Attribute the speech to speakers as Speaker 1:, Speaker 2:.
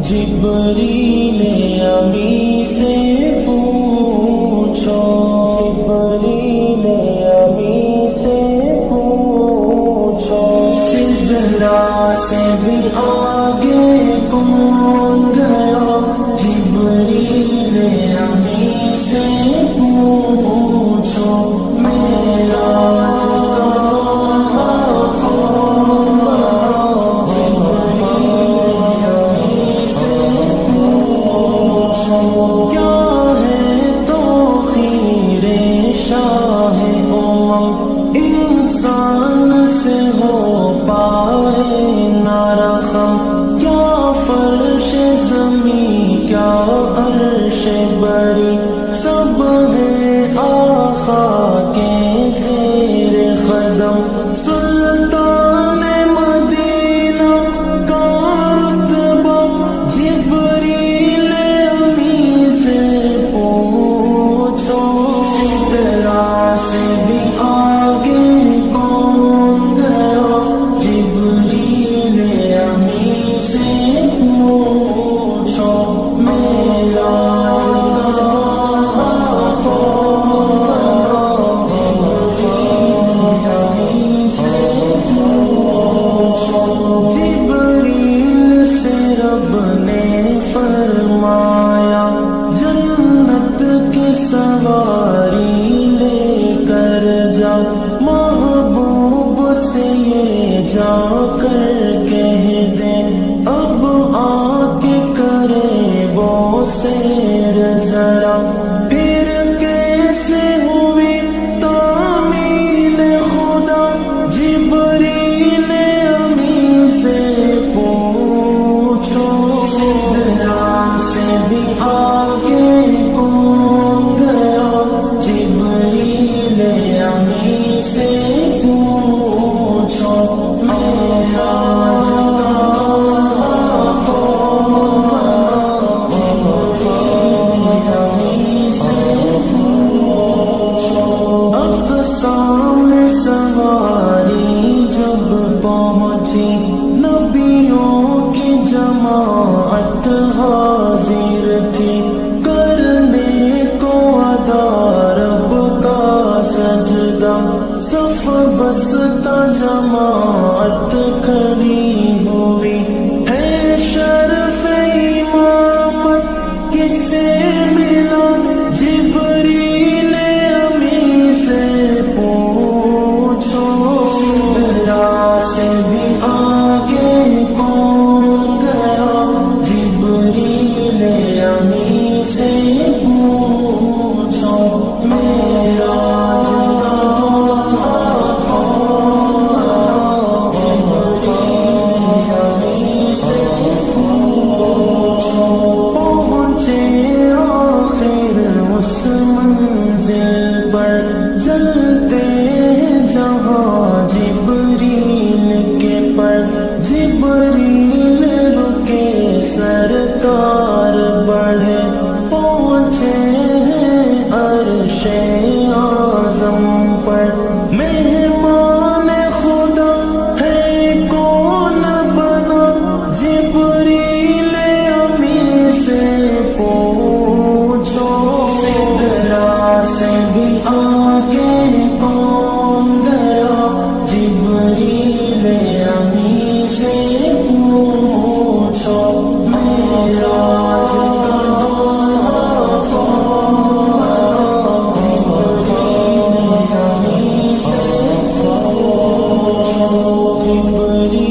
Speaker 1: جبریل امی سے پوچھو، جبریل امی سے پوچھو، سدرا سے بھی آگے کون گیا، جبریل امی سے پوچھو، معراج انسان سے ہو پائے نہ رخم، کیا فرش زمین کیا عرش بری، سب ہے آقا کے زیر قدم، سلطان مدینہ کا رتبہ، جبریل امی سے پوچھو، سدرا سے بھی فرمایا جنت کی سواری لے کر جا، محبوب سے یہ جا کر کہہ دے، اب آ کے کرے وہ سیر ذرا، پھر کیسے ہوئی تعمیل خدا، جبریل امی سے پوچھو، سے بھی آگے کون گیا، جبریل امی سے پوچھو، معراج جبریل امی سے پوچھو، اقصام سواری جب پہنچی، نبیوں کی جماعت حاضر تھی، کرنے کو ادا رب کا سجدہ، صف بستہ جماعت کھڑی ہوئی، ہے شرف امامت کسے ملا، جبریل امی سے پوچھو، سدرا سے بھی آگے کون گیا، جبریل امی سے پوچھو، معراج جبریل امی سے پوچھو، پہنچے آخر اس منزل پر، جلتے جہاں جبریل کے پر، جبریل رکے سرکار بڑھے، پہنچے ہیں عرش اعظم پر، مہمان خدا ہے کون بنا، جبریل امی سے پوچھو، سدرا سے بھی آگے کون گیا، جبریل امی سے پوچھو، معراج جبریل امی سے پوچھو، جبریل